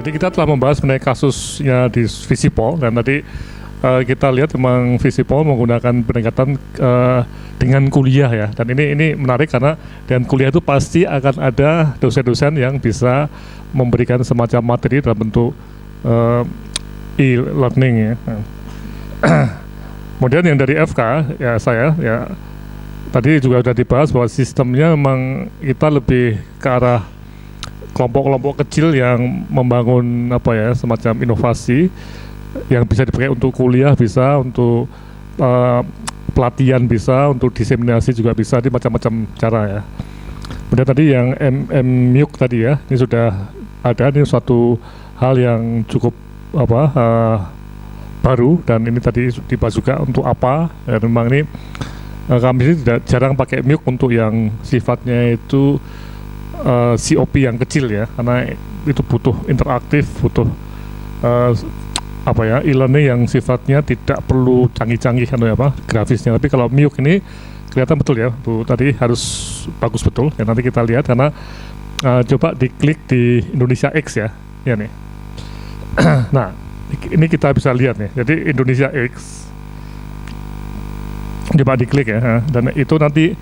Jadi kita telah membahas mengenai kasusnya di Visipol, dan tadi kita lihat memang Visipol menggunakan pendekatan dengan kuliah ya, dan ini menarik karena dengan kuliah itu pasti akan ada dosen-dosen yang bisa memberikan semacam materi dalam bentuk e-learning ya. Kemudian yang dari FK ya saya ya tadi juga sudah dibahas bahwa sistemnya memang kita lebih ke arah kelompok-kelompok kecil yang membangun semacam inovasi yang bisa dipakai untuk kuliah, bisa untuk pelatihan, bisa untuk diseminasi, juga bisa di macam-macam cara ya. Kemudian tadi yang MMUK tadi ya, ini sudah ada, ini suatu hal yang cukup baru, dan ini tadi dibahas juga untuk apa, dan memang ini kami tidak jarang pakai MUK untuk yang sifatnya itu COP yang kecil ya, karena itu butuh interaktif, butuh e-learning yang sifatnya tidak perlu canggih-canggih grafisnya. Tapi kalau MIUK ini kelihatan betul ya Bu, tadi harus bagus betul ya, nanti kita lihat karena coba diklik di Indonesia X ya nih. Nah ini kita bisa lihat nih, jadi Indonesia X coba diklik ya, dan itu nanti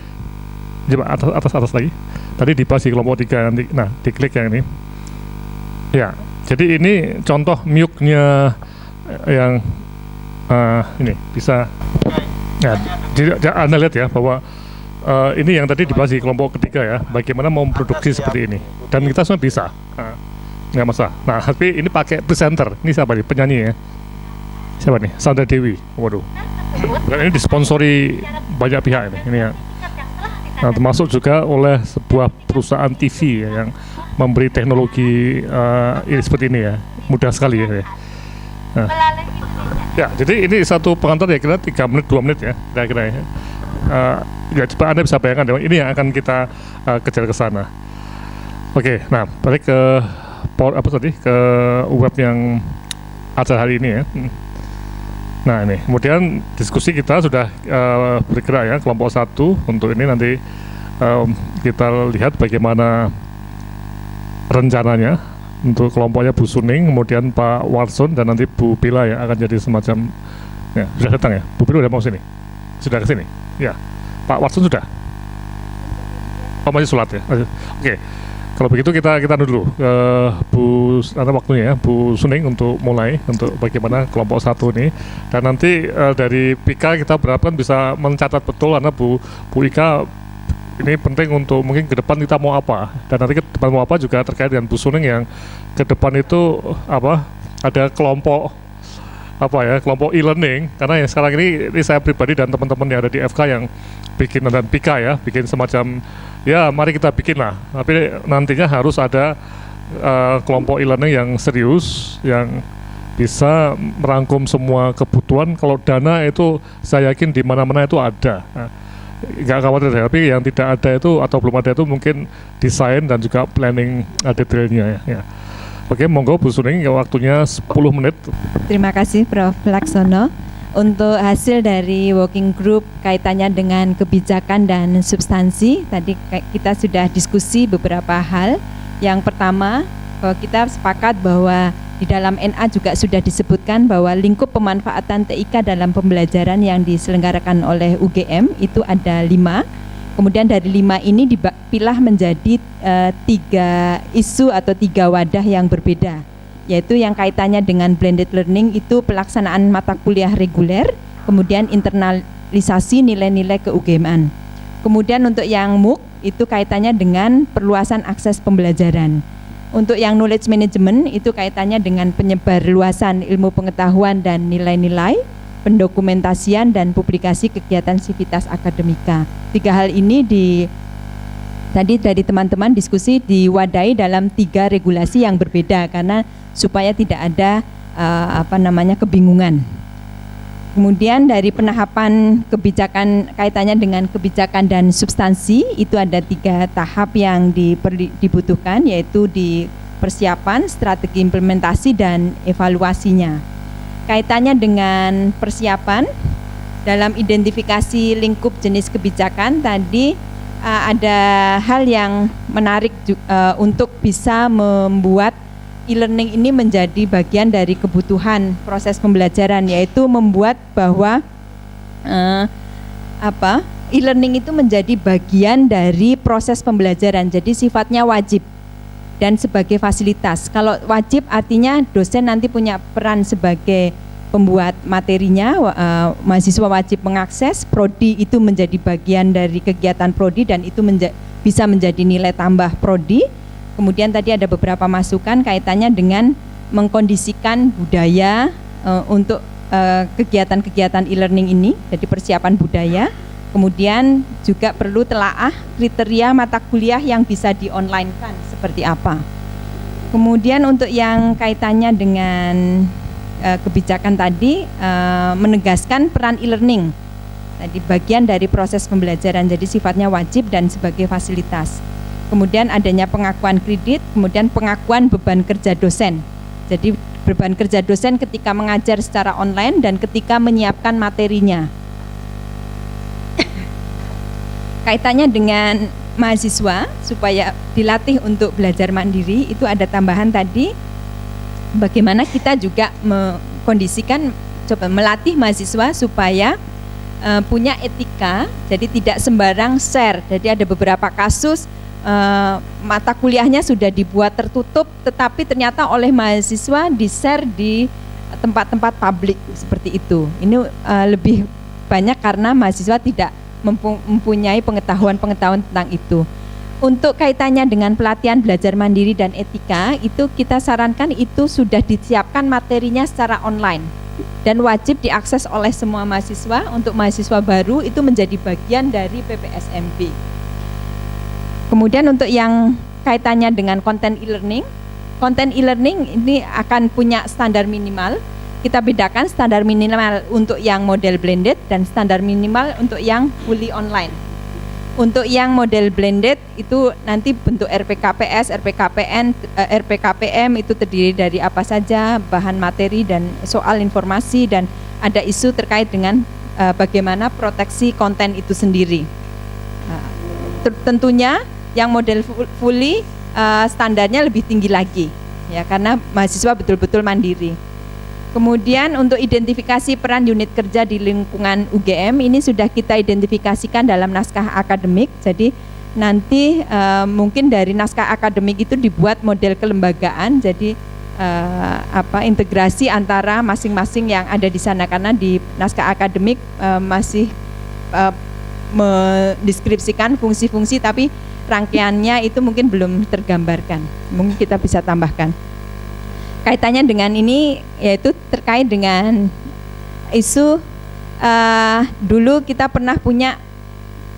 coba atas lagi, tadi dibahas di kelompok 3 nanti, nah diklik yang ini ya. Jadi ini contoh MIUK-nya yang ini bisa ya, Anda lihat ya bahwa ini yang tadi dibahas di kelompok ketiga ya, bagaimana memproduksi seperti ini, dan kita semua bisa, nggak masalah. Nah tapi ini pakai presenter, ini siapa nih penyanyi ya, siapa nih, Sandra Dewi, waduh, dan ini disponsori banyak pihak ini ya. Nah, termasuk juga oleh sebuah perusahaan TV ya, yang memberi teknologi ini seperti ini ya, mudah sekali ya. Nah, ya, jadi ini satu pengantar ya kira 3 menit 2 menit ya kira-kira ya. Ya coba Anda bisa bayangkan ini yang akan kita kejar ke sana. Oke, nah balik ke ke web yang acara hari ini ya. Nah ini kemudian diskusi kita sudah bergerak ya, kelompok 1 untuk ini nanti kita lihat bagaimana rencananya untuk kelompoknya Bu Suning, kemudian Pak Warson, dan nanti Bu Pila ya akan jadi semacam ya, sudah datang ya, Bu Pila udah mau sini, sudah ke sini ya, Pak Warson sudah, masih sholat ya. Oke. Kalau begitu kita dulu Bu, nanti waktunya ya Bu Suning untuk mulai untuk bagaimana kelompok 1 ini, dan nanti dari Pika kita berharapkan bisa mencatat betul karena Bu Ika ini penting untuk mungkin ke depan kita mau apa, dan nanti ke depan mau apa juga terkait dengan Bu Suning yang ke depan itu ada kelompok kelompok e-learning, karena yang sekarang ini saya pribadi dan teman-teman yang ada di FK yang bikin, dan Pika ya bikin semacam ya, mari kita bikin lah, tapi nantinya harus ada kelompok e-learning yang serius, yang bisa merangkum semua kebutuhan. Kalau dana itu saya yakin di mana-mana itu ada, nggak khawatir ya, tapi yang tidak ada itu atau belum ada itu mungkin desain dan juga planning detailnya ya. Oke, monggo Bu Suning, waktunya 10 menit. Terima kasih Prof. Laksono. Untuk hasil dari working group kaitannya dengan kebijakan dan substansi, tadi kita sudah diskusi beberapa hal. Yang pertama, bahwa kita sepakat bahwa di dalam NA juga sudah disebutkan bahwa lingkup pemanfaatan TIK dalam pembelajaran yang diselenggarakan oleh UGM itu ada 5. Kemudian dari 5 ini dipilah menjadi 3 isu atau 3 wadah yang berbeda, yaitu yang kaitannya dengan blended learning itu pelaksanaan mata kuliah reguler, kemudian internalisasi nilai-nilai ke-UGM-an. Kemudian untuk yang MOOC itu kaitannya dengan perluasan akses pembelajaran. Untuk yang knowledge management itu kaitannya dengan penyebarluasan ilmu pengetahuan dan nilai-nilai, pendokumentasian dan publikasi kegiatan sivitas akademika. 3 hal ini tadi dari teman-teman diskusi diwadahi dalam 3 regulasi yang berbeda karena supaya tidak ada kebingungan. Kemudian dari penahapan kebijakan kaitannya dengan kebijakan dan substansi itu ada 3 tahap yang dibutuhkan, yaitu di persiapan, strategi implementasi dan evaluasinya. Kaitannya dengan persiapan dalam identifikasi lingkup jenis kebijakan tadi ada hal yang menarik untuk bisa membuat e-learning ini menjadi bagian dari kebutuhan proses pembelajaran, yaitu membuat bahwa e-learning itu menjadi bagian dari proses pembelajaran, jadi sifatnya wajib dan sebagai fasilitas. Kalau wajib artinya dosen nanti punya peran sebagai pembuat materinya, mahasiswa wajib mengakses, prodi itu menjadi bagian dari kegiatan prodi dan itu bisa menjadi nilai tambah prodi. Kemudian tadi ada beberapa masukan kaitannya dengan mengkondisikan budaya untuk kegiatan-kegiatan e-learning ini, jadi persiapan budaya. Kemudian juga perlu telaah kriteria mata kuliah yang bisa di-online-kan seperti apa. Kemudian untuk yang kaitannya dengan kebijakan tadi, menegaskan peran e-learning, tadi bagian dari proses pembelajaran, jadi sifatnya wajib dan sebagai fasilitas. Kemudian adanya pengakuan kredit, kemudian pengakuan beban kerja dosen. Jadi beban kerja dosen ketika mengajar secara online dan ketika menyiapkan materinya. Kaitannya dengan mahasiswa supaya dilatih untuk belajar mandiri, itu ada tambahan tadi, bagaimana kita juga mengkondisikan, coba melatih mahasiswa supaya punya etika, jadi tidak sembarang share. Jadi ada beberapa kasus mata kuliahnya sudah dibuat tertutup, tetapi ternyata oleh mahasiswa di-share di tempat-tempat publik seperti itu. Ini lebih banyak karena mahasiswa tidak mempunyai pengetahuan tentang itu. Untuk kaitannya dengan pelatihan belajar mandiri dan etika, itu kita sarankan itu sudah disiapkan materinya secara online dan wajib diakses oleh semua mahasiswa. Untuk mahasiswa baru itu menjadi bagian dari PPSMB. Kemudian untuk yang kaitannya dengan konten e-learning ini akan punya standar minimal. Kita bedakan standar minimal untuk yang model blended dan standar minimal untuk yang fully online. Untuk yang model blended itu nanti bentuk RPKPS, RPKPN, RPKPM itu terdiri dari apa saja, bahan materi dan soal informasi, dan ada isu terkait dengan bagaimana proteksi konten itu sendiri. Tentunya yang model fully standarnya lebih tinggi lagi, ya, karena mahasiswa betul-betul mandiri. Kemudian untuk identifikasi peran unit kerja di lingkungan UGM ini sudah kita identifikasikan dalam naskah akademik. Jadi nanti mungkin dari naskah akademik itu dibuat model kelembagaan. Jadi integrasi antara masing-masing yang ada di sana, karena di naskah akademik masih mendeskripsikan fungsi-fungsi, tapi rangkaiannya itu mungkin belum tergambarkan. Mungkin kita bisa tambahkan. Kaitannya dengan ini yaitu terkait dengan isu dulu kita pernah punya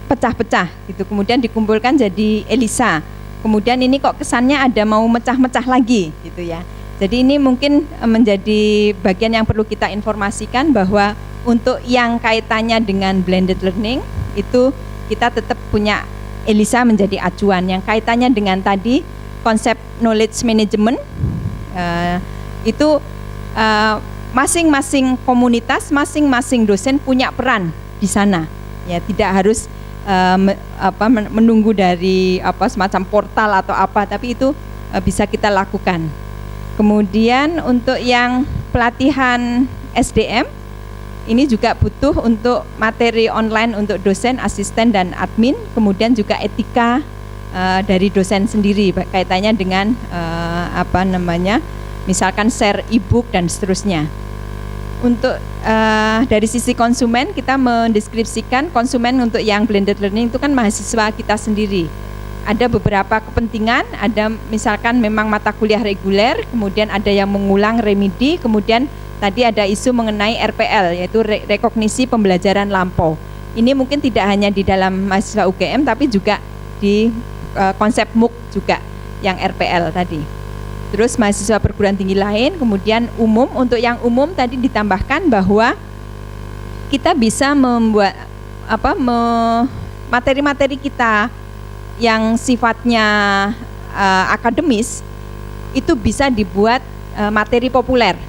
pecah-pecah gitu, kemudian dikumpulkan jadi ELISA. Kemudian ini kok kesannya ada mau mecah-mecah lagi gitu ya. Jadi ini mungkin menjadi bagian yang perlu kita informasikan bahwa untuk yang kaitannya dengan blended learning itu kita tetap punya ELISA menjadi acuan. Yang kaitannya dengan tadi konsep knowledge management itu masing-masing komunitas, masing-masing dosen punya peran di sana. Ya, tidak harus menunggu dari semacam portal atau apa, tapi itu bisa kita lakukan. Kemudian untuk yang pelatihan SDM ini juga butuh untuk materi online untuk dosen, asisten dan admin, kemudian juga etika dari dosen sendiri kaitannya dengan misalkan share e-book dan seterusnya. Untuk dari sisi konsumen, kita mendeskripsikan konsumen untuk yang blended learning itu kan mahasiswa kita sendiri. Ada beberapa kepentingan, ada misalkan memang mata kuliah reguler, kemudian ada yang mengulang remedi, kemudian tadi ada isu mengenai RPL, yaitu rekognisi pembelajaran lampau. Ini mungkin tidak hanya di dalam mahasiswa UGM, tapi juga di konsep MOOC juga yang RPL tadi. Terus mahasiswa perguruan tinggi lain, kemudian umum. Untuk yang umum tadi ditambahkan bahwa kita bisa membuat materi-materi kita yang sifatnya akademis itu bisa dibuat materi populer.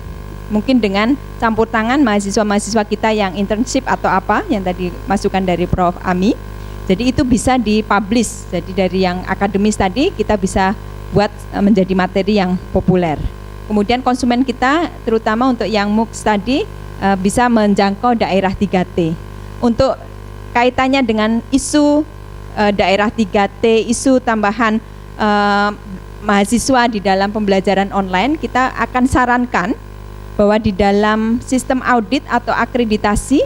Mungkin dengan campur tangan mahasiswa-mahasiswa kita yang internship atau apa yang tadi masukan dari Prof. Ami. Jadi itu bisa dipublish. Jadi dari yang akademis tadi kita bisa buat menjadi materi yang populer. Kemudian konsumen kita terutama untuk yang MOOCs tadi bisa menjangkau daerah 3T. Untuk kaitannya dengan isu daerah 3T, isu tambahan mahasiswa di dalam pembelajaran online, kita akan sarankan bahwa di dalam sistem audit atau akreditasi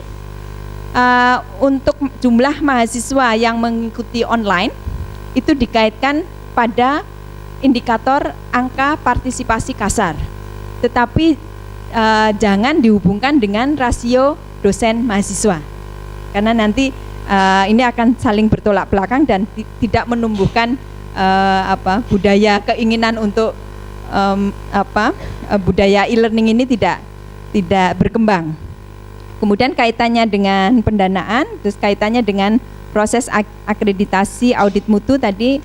untuk jumlah mahasiswa yang mengikuti online itu dikaitkan pada indikator angka partisipasi kasar, tetapi jangan dihubungkan dengan rasio dosen mahasiswa, karena nanti ini akan saling bertolak belakang dan tidak menumbuhkan budaya keinginan untuk budaya e-learning ini tidak berkembang. Kemudian kaitannya dengan pendanaan, terus kaitannya dengan proses akreditasi audit mutu tadi,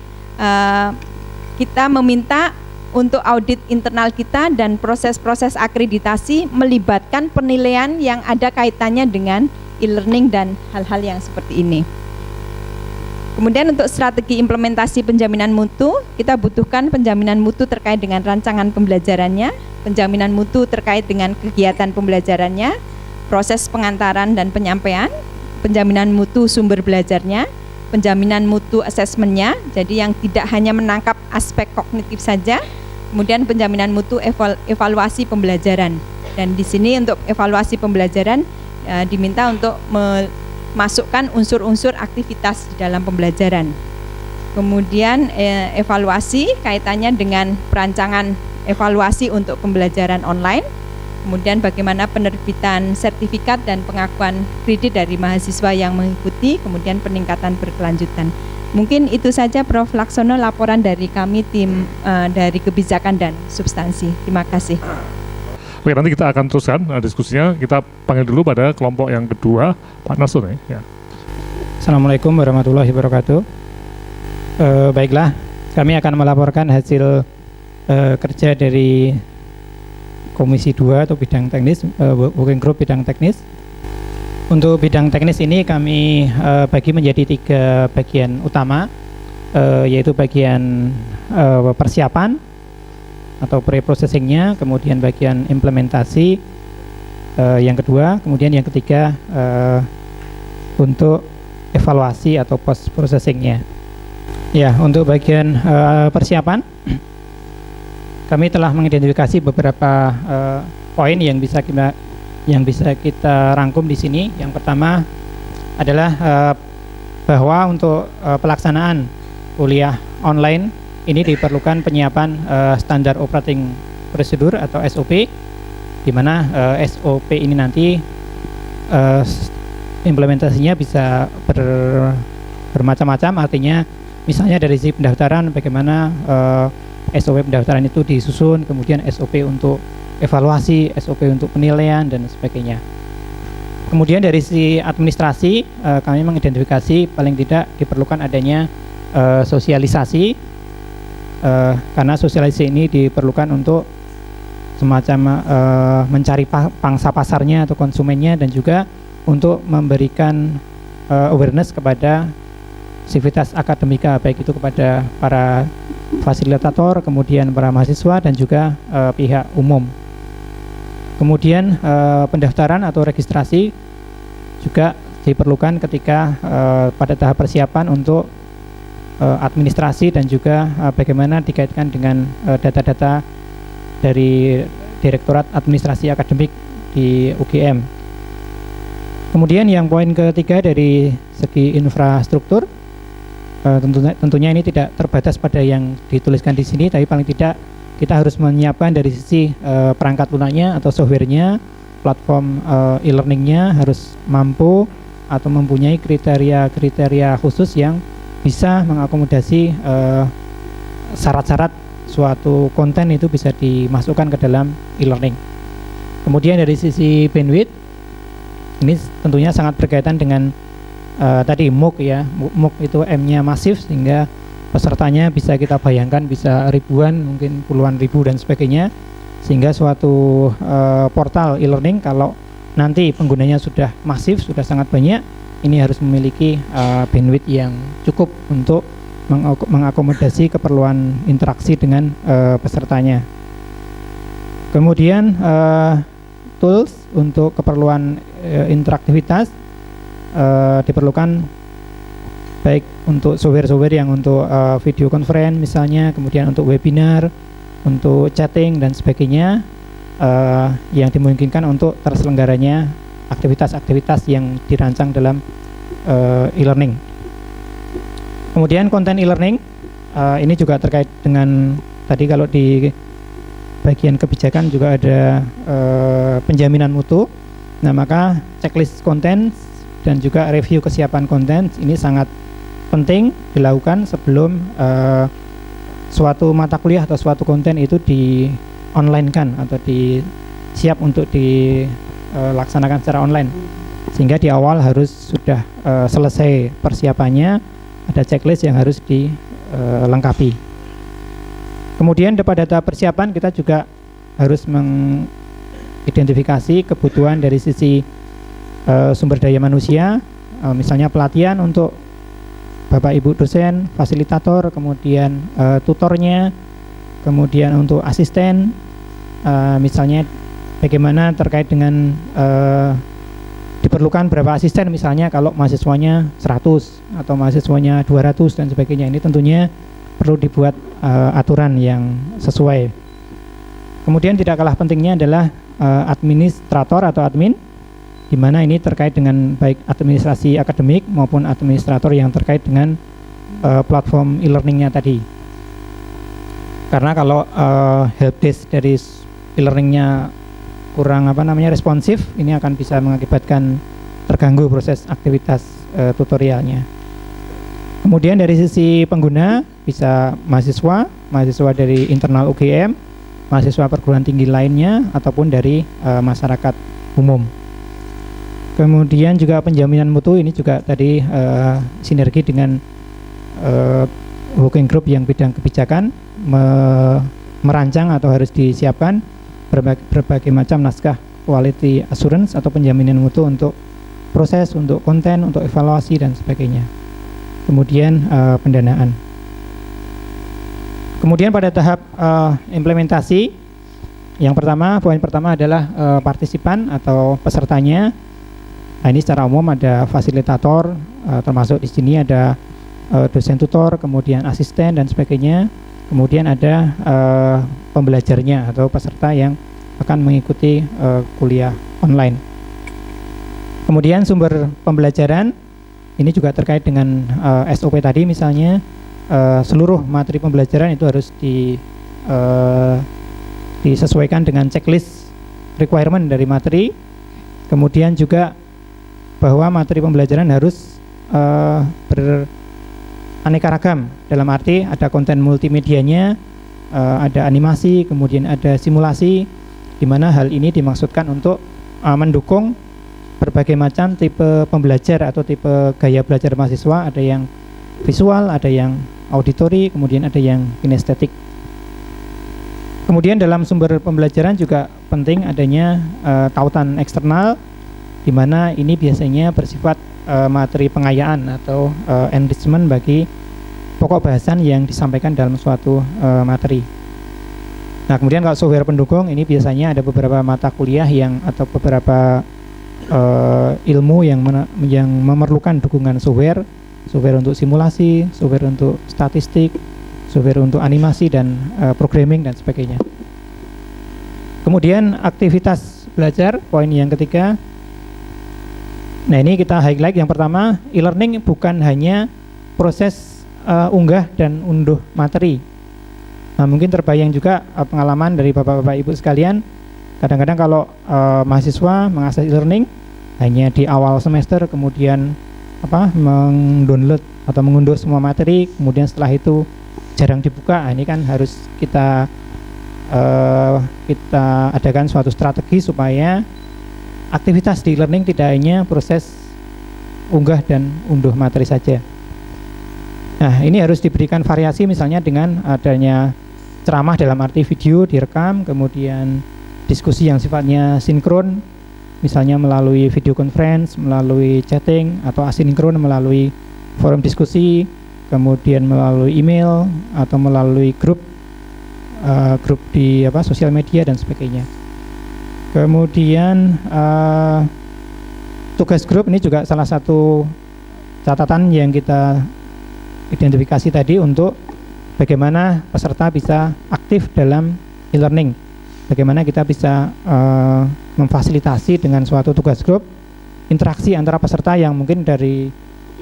kita meminta untuk audit internal kita dan proses-proses akreditasi melibatkan penilaian yang ada kaitannya dengan e-learning dan hal-hal yang seperti ini. Kemudian untuk strategi implementasi penjaminan mutu, kita butuhkan penjaminan mutu terkait dengan rancangan pembelajarannya, penjaminan mutu terkait dengan kegiatan pembelajarannya, proses pengantaran dan penyampaian, penjaminan mutu sumber belajarnya, penjaminan mutu asesmennya, jadi yang tidak hanya menangkap aspek kognitif saja, kemudian penjaminan mutu evaluasi pembelajaran. Dan di sini untuk evaluasi pembelajaran diminta untuk masukkan unsur-unsur aktivitas di dalam pembelajaran. Kemudian evaluasi kaitannya dengan perancangan evaluasi untuk pembelajaran online. Kemudian bagaimana penerbitan sertifikat dan pengakuan kredit dari mahasiswa yang mengikuti, kemudian peningkatan berkelanjutan. Mungkin itu saja Prof. Laksono laporan dari kami tim dari kebijakan dan substansi. Terima kasih. Oke, nanti kita akan teruskan diskusinya. Kita panggil dulu pada kelompok yang kedua, Pak Nasrul ya. Assalamualaikum warahmatullahi wabarakatuh. Baiklah, kami akan melaporkan hasil kerja dari Komisi 2 atau bidang teknis, working group bidang teknis. Untuk bidang teknis ini kami bagi menjadi 3 bagian utama, yaitu bagian persiapan atau pre-processingnya, kemudian bagian implementasi yang kedua, kemudian yang ketiga untuk evaluasi atau post-processingnya. Ya, untuk bagian persiapan kami telah mengidentifikasi beberapa poin yang bisa kita rangkum di sini. Yang pertama adalah bahwa untuk pelaksanaan kuliah online ini diperlukan penyiapan standar operating procedure atau SOP, di mana SOP ini nanti implementasinya bisa bermacam-macam. Artinya misalnya dari sisi pendaftaran, bagaimana SOP pendaftaran itu disusun, kemudian SOP untuk evaluasi, SOP untuk penilaian dan sebagainya. Kemudian dari sisi administrasi, kami mengidentifikasi paling tidak diperlukan adanya sosialisasi, karena sosialisasi ini diperlukan untuk semacam mencari pangsa pasarnya atau konsumennya, dan juga untuk memberikan awareness kepada sivitas akademika, baik itu kepada para fasilitator, kemudian para mahasiswa dan juga pihak umum. Kemudian pendaftaran atau registrasi juga diperlukan ketika pada tahap persiapan untuk administrasi dan juga bagaimana dikaitkan dengan data-data dari Direktorat Administrasi Akademik di UGM. Kemudian yang poin ketiga dari segi infrastruktur, tentunya ini tidak terbatas pada yang dituliskan di sini, tapi paling tidak kita harus menyiapkan dari sisi perangkat lunaknya atau softwarenya, platform e-learningnya harus mampu atau mempunyai kriteria khusus yang bisa mengakomodasi syarat-syarat suatu konten itu bisa dimasukkan ke dalam e-learning. Kemudian dari sisi bandwidth, ini tentunya sangat berkaitan dengan tadi MOOC ya. MOOC itu M-nya masif, sehingga pesertanya bisa kita bayangkan bisa ribuan, mungkin puluhan ribu dan sebagainya, sehingga suatu portal e-learning kalau nanti penggunanya sudah masif, sudah sangat banyak, ini harus memiliki bandwidth yang cukup untuk mengakomodasi keperluan interaksi dengan pesertanya. Kemudian tools untuk keperluan interaktivitas diperlukan baik untuk software-software yang untuk video conference misalnya, kemudian untuk webinar, untuk chatting dan sebagainya, yang dimungkinkan untuk terselenggaranya aktivitas-aktivitas yang dirancang dalam e-learning. Kemudian konten e-learning ini juga terkait dengan tadi kalau di bagian kebijakan juga ada penjaminan mutu. Nah, maka checklist konten dan juga review kesiapan konten ini sangat penting dilakukan sebelum suatu mata kuliah atau suatu konten itu di online kan atau siap untuk dilaksanakan secara online, sehingga di awal harus sudah selesai persiapannya, ada checklist yang harus dilengkapi. Kemudian pada tahap persiapan kita juga harus mengidentifikasi kebutuhan dari sisi sumber daya manusia, misalnya pelatihan untuk Bapak Ibu dosen, fasilitator, kemudian tutornya, kemudian untuk asisten, misalnya bagaimana terkait dengan diperlukan berapa asisten, misalnya kalau mahasiswanya 100 atau mahasiswanya 200 dan sebagainya. Ini tentunya perlu dibuat aturan yang sesuai. Kemudian tidak kalah pentingnya adalah administrator atau admin, di mana ini terkait dengan baik administrasi akademik maupun administrator yang terkait dengan platform e-learningnya tadi. Karena kalau helpdesk dari e-learningnya kurang responsif, ini akan bisa mengakibatkan terganggu proses aktivitas tutorialnya. Kemudian dari sisi pengguna bisa mahasiswa dari internal UGM, mahasiswa perguruan tinggi lainnya ataupun dari masyarakat umum. Kemudian juga penjaminan mutu ini juga tadi sinergi dengan working group yang bidang kebijakan merancang atau harus disiapkan berbagai macam naskah quality assurance atau penjaminan mutu untuk proses, untuk konten, untuk evaluasi dan sebagainya. Kemudian pendanaan. Kemudian pada tahap implementasi, poin pertama adalah partisipan atau pesertanya. Nah, ini secara umum ada fasilitator, termasuk di sini ada dosen tutor, kemudian asisten dan sebagainya. Kemudian ada pembelajarnya atau peserta yang akan mengikuti kuliah online. Kemudian sumber pembelajaran ini juga terkait dengan SOP tadi, misalnya seluruh materi pembelajaran itu harus disesuaikan dengan checklist requirement dari materi. Kemudian juga bahwa materi pembelajaran harus beraneka ragam, dalam arti ada konten multimedianya, ada animasi, kemudian ada simulasi, di mana hal ini dimaksudkan untuk mendukung berbagai macam tipe pembelajar atau tipe gaya belajar mahasiswa. Ada yang visual, ada yang auditory, kemudian ada yang kinestetik. Kemudian dalam sumber pembelajaran juga penting adanya tautan eksternal, di mana ini biasanya bersifat materi pengayaan atau enrichment bagi pokok bahasan yang disampaikan dalam suatu materi. Nah, kemudian kalau software pendukung ini biasanya ada beberapa mata kuliah atau beberapa ilmu yang memerlukan dukungan software untuk simulasi, software untuk statistik, software untuk animasi dan programming dan sebagainya. Kemudian aktivitas belajar, poin yang ketiga. Nah, ini kita highlight yang pertama, e-learning bukan hanya proses unggah dan unduh materi. Nah, mungkin terbayang juga pengalaman dari Bapak-Bapak Ibu sekalian, kadang-kadang kalau mahasiswa mengakses e-learning hanya di awal semester, kemudian mendownload atau mengunduh semua materi, kemudian setelah itu jarang dibuka. Nah, ini kan harus kita adakan suatu strategi supaya aktivitas di e-learning tidak hanya proses unggah dan unduh materi saja. Nah, ini harus diberikan variasi, misalnya dengan adanya ceramah dalam arti video direkam, kemudian diskusi yang sifatnya sinkron, misalnya melalui video conference, melalui chatting, atau asinkron melalui forum diskusi, kemudian melalui email atau melalui grup di sosial media dan sebagainya. Kemudian tugas grup ini juga salah satu catatan yang kita identifikasi tadi untuk bagaimana peserta bisa aktif dalam e-learning. Bagaimana kita bisa memfasilitasi dengan suatu tugas grup, interaksi antara peserta yang mungkin dari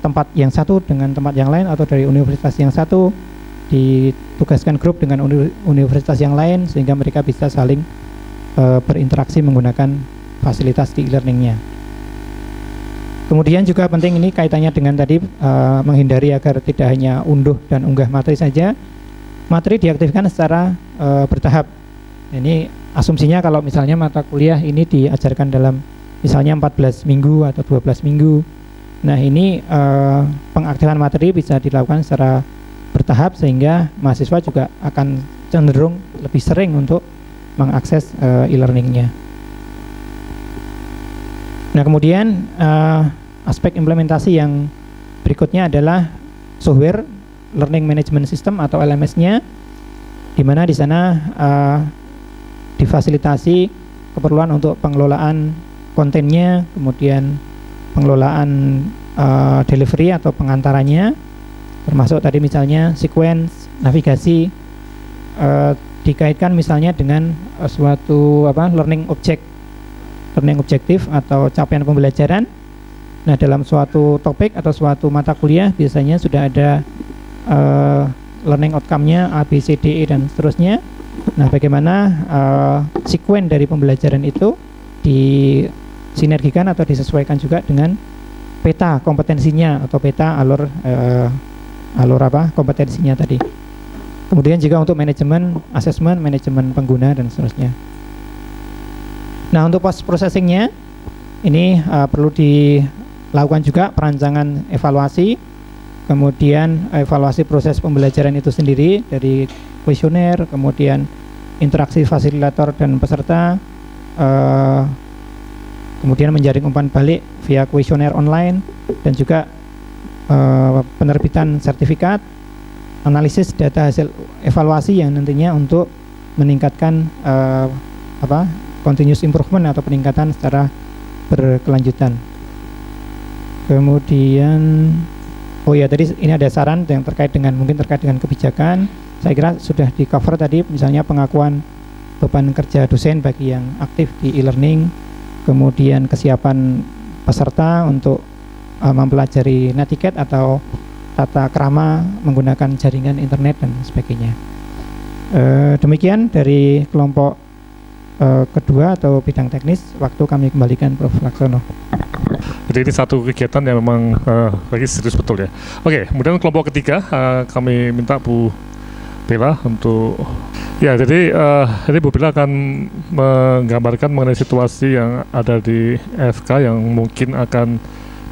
tempat yang satu dengan tempat yang lain atau dari universitas yang satu ditugaskan grup dengan universitas yang lain sehingga mereka bisa saling berinteraksi menggunakan fasilitas di e-learningnya. Kemudian juga penting ini kaitannya dengan tadi menghindari agar tidak hanya unduh dan unggah materi saja. Materi diaktifkan secara bertahap. Ini asumsinya kalau misalnya mata kuliah ini diajarkan dalam misalnya 14 minggu atau 12 minggu. Nah ini pengaktifan materi bisa dilakukan secara bertahap sehingga mahasiswa juga akan cenderung lebih sering untuk mengakses e-learningnya. Nah kemudian aspek implementasi yang berikutnya adalah software Learning Management System atau LMS-nya, di mana di sana difasilitasi keperluan untuk pengelolaan kontennya, kemudian pengelolaan delivery atau pengantarannya, termasuk tadi misalnya sequence, navigasi, dikaitkan misalnya dengan suatu learning objektif atau capaian pembelajaran. Nah dalam suatu topik atau suatu mata kuliah biasanya sudah ada learning outcome-nya A, B, C, D, E dan seterusnya. Nah bagaimana sekuen dari pembelajaran itu disinergikan atau disesuaikan juga dengan peta kompetensinya atau peta alur kompetensinya tadi. Kemudian juga untuk manajemen, assessment, manajemen pengguna dan seterusnya. Nah untuk post processingnya ini perlu dilakukan juga perancangan evaluasi, kemudian evaluasi proses pembelajaran itu sendiri dari kuesioner, kemudian interaksi fasilitator dan peserta, kemudian menjaring umpan balik via kuesioner online dan juga penerbitan sertifikat, analisis data hasil evaluasi yang nantinya untuk meningkatkan continuous improvement atau peningkatan secara berkelanjutan. Kemudian tadi ini ada saran yang terkait dengan kebijakan. Saya kira sudah di cover tadi, misalnya pengakuan beban kerja dosen bagi yang aktif di e-learning, kemudian kesiapan peserta untuk mempelajari netiquette atau tata krama menggunakan jaringan internet dan sebagainya. Demikian dari kelompok kedua atau bidang teknis. Waktu kami kembalikan Prof. Laksono. Jadi ini satu kegiatan yang memang lagi serius betul ya. Oke, kemudian kelompok ketiga kami minta Bu Bella untuk jadi Bu Bella akan menggambarkan mengenai situasi yang ada di FK yang mungkin akan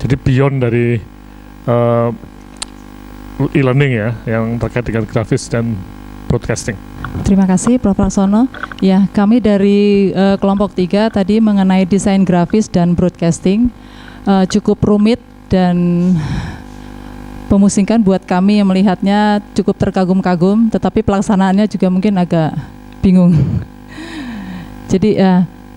jadi beyond dari e-learning ya, yang terkait dengan grafis dan broadcasting. Terima kasih Prof. Laksono. Ya, kami dari kelompok 3 tadi mengenai desain grafis dan broadcasting cukup rumit dan memusingkan buat kami yang melihatnya, cukup terkagum-kagum, tetapi pelaksanaannya juga mungkin agak bingung. Jadi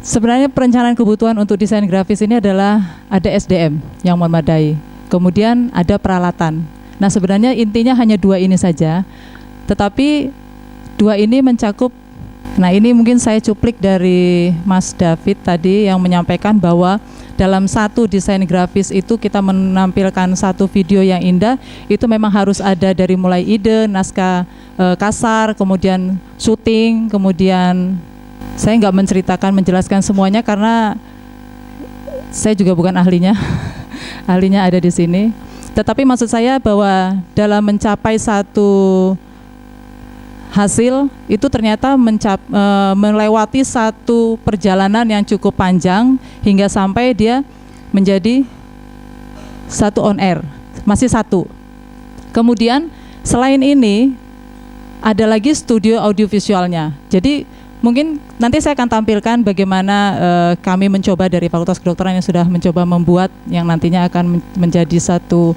sebenarnya perencanaan kebutuhan untuk desain grafis ini adalah ada SDM yang memadai, kemudian ada peralatan. Nah sebenarnya intinya hanya 2 ini saja, tetapi 2 ini mencakup. Nah ini mungkin saya cuplik dari Mas David tadi yang menyampaikan bahwa dalam satu desain grafis itu kita menampilkan satu video yang indah, itu memang harus ada dari mulai ide, naskah kasar, kemudian syuting, kemudian saya nggak menjelaskan semuanya karena saya juga bukan ahlinya, ahlinya ada di sini. Tetapi maksud saya bahwa dalam mencapai satu hasil itu ternyata melewati satu perjalanan yang cukup panjang hingga sampai dia menjadi satu on air, masih satu. Kemudian selain ini ada lagi studio audiovisualnya. Jadi mungkin nanti saya akan tampilkan bagaimana kami mencoba dari Fakultas Kedokteran yang sudah mencoba membuat yang nantinya akan menjadi satu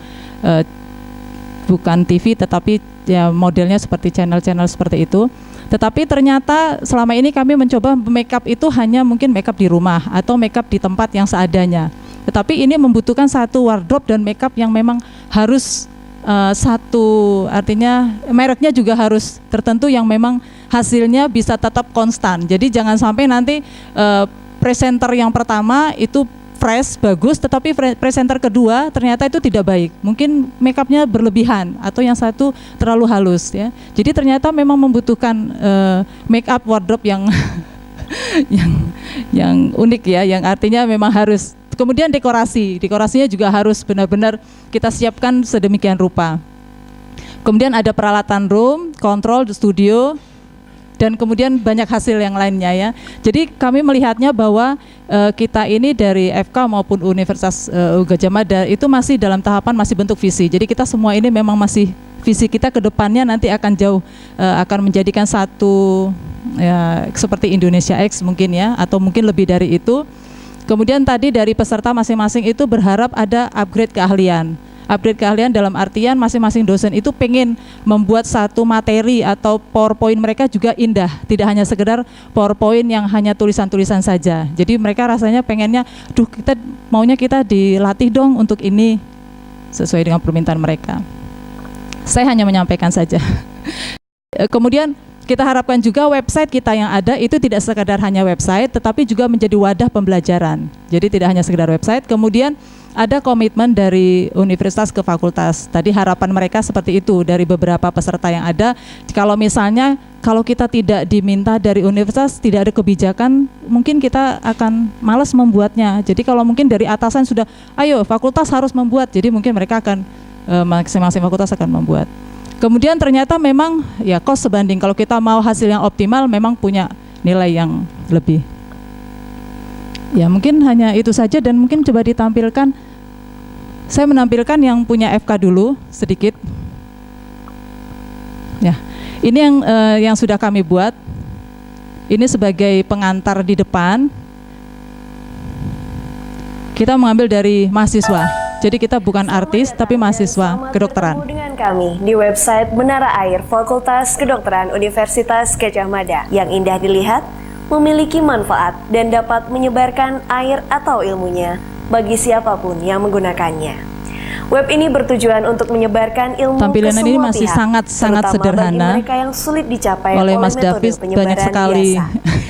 bukan TV tetapi ya modelnya seperti channel-channel seperti itu. Tetapi ternyata selama ini kami mencoba makeup itu hanya mungkin makeup di rumah atau makeup di tempat yang seadanya. Tetapi ini membutuhkan satu wardrobe dan makeup yang memang harus satu, artinya mereknya juga harus tertentu yang memang hasilnya bisa tetap konstan. Jadi jangan sampai nanti presenter yang pertama itu fresh, bagus, tetapi presenter kedua ternyata itu tidak baik. Mungkin makeupnya berlebihan atau yang satu terlalu halus ya. Jadi ternyata memang membutuhkan make up wardrobe yang yang unik ya, yang artinya memang harus. Kemudian dekorasinya juga harus benar-benar kita siapkan sedemikian rupa. Kemudian ada peralatan room, kontrol, studio, dan kemudian banyak hasil yang lainnya ya. Jadi kami melihatnya bahwa kita ini dari FK maupun Universitas Gajah Mada itu masih dalam tahapan masih bentuk visi. Jadi kita semua ini memang masih visi kita ke depannya nanti akan jauh akan menjadikan satu ya, seperti Indonesia X mungkin ya, atau mungkin lebih dari itu. Kemudian tadi dari peserta masing-masing itu berharap ada upgrade keahlian. Upgrade keahlian dalam artian masing-masing dosen itu pengen membuat satu materi atau PowerPoint mereka juga indah, tidak hanya sekedar PowerPoint yang hanya tulisan-tulisan saja. Jadi mereka rasanya pengennya, maunya kita dilatih dong untuk ini sesuai dengan permintaan mereka. Saya hanya menyampaikan saja. Kemudian kita harapkan juga website kita yang ada itu tidak sekadar hanya website, tetapi juga menjadi wadah pembelajaran. Jadi tidak hanya sekedar website. Kemudian ada komitmen dari universitas ke fakultas. Tadi harapan mereka seperti itu dari beberapa peserta yang ada. Kalau misalnya kalau kita tidak diminta dari universitas, tidak ada kebijakan, mungkin kita akan malas membuatnya. Jadi kalau mungkin dari atasan sudah, ayo fakultas harus membuat, jadi mungkin mereka akan masing-masing fakultas akan membuat. Kemudian ternyata memang ya cost sebanding, kalau kita mau hasil yang optimal memang punya nilai yang lebih. Ya mungkin hanya itu saja dan mungkin coba ditampilkan. Saya menampilkan yang punya FK dulu sedikit. Ya, ini yang sudah kami buat. Ini sebagai pengantar di depan. Kita mengambil dari mahasiswa. Jadi kita bukan artis tapi mahasiswa kedokteran. Dengan kami di website Menara Air Fakultas Kedokteran Universitas Gajah Mada yang indah dilihat, memiliki manfaat dan dapat menyebarkan air atau ilmunya bagi siapapun yang menggunakannya. Web ini bertujuan untuk menyebarkan ilmu tampilan ke semua ini masih pihak, sangat sederhana bagi mereka yang sulit dicapai oleh Mas metode Davis, penyebaran banyak sekali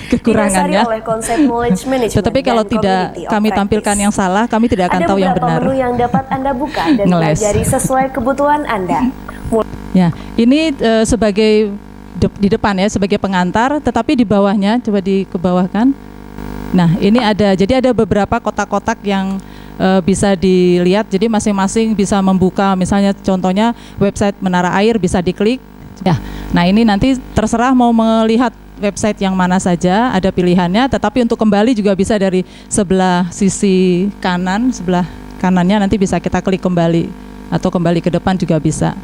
kekurangannya. Oleh konsep knowledge management tetapi kalau dan tidak kami tampilkan yang salah, kami tidak akan tahu yang benar. Ada beberapa menu yang dapat Anda buka dan Ngeles. pelajari sesuai kebutuhan Anda. Ya, ini sebagai di depan ya, sebagai pengantar, tetapi di bawahnya, coba dikebawahkan. Nah, ini jadi ada beberapa kotak-kotak yang bisa dilihat, jadi masing-masing bisa membuka, misalnya contohnya website Menara Air bisa diklik. Ya, nah ini nanti terserah mau melihat website yang mana saja, ada pilihannya, tetapi untuk kembali juga bisa dari sebelah sisi kanan, sebelah kanannya nanti bisa kita klik kembali, atau kembali ke depan juga bisa.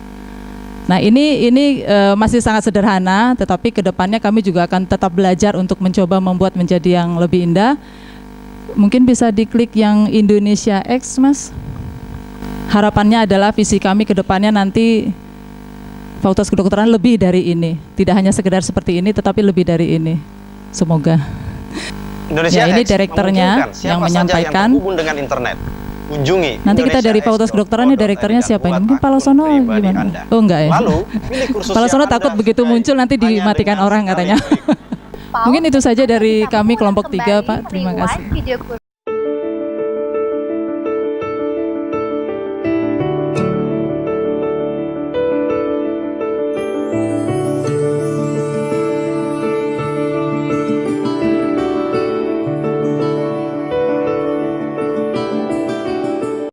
Nah ini masih sangat sederhana, tetapi kedepannya kami juga akan tetap belajar untuk mencoba membuat menjadi yang lebih indah. Mungkin bisa diklik yang Indonesia X, Mas. Harapannya adalah visi kami kedepannya nanti Fakultas Kedokteran lebih dari ini, tidak hanya sekedar seperti ini, tetapi lebih dari ini. Semoga. Indonesia ya, ini X direkturnya yang menyampaikan. Yang dengan internet. Kunjungi nanti kita dari Fakultas Kedokteran, ini direkturnya siapa ini? Mungkin Palosono gimana? Oh enggak ya. Lalu, pilih kursus Palosono takut begitu muncul nanti dimatikan orang katanya. Mungkin itu saja dari kami kelompok 3, Pak. Terima kasih.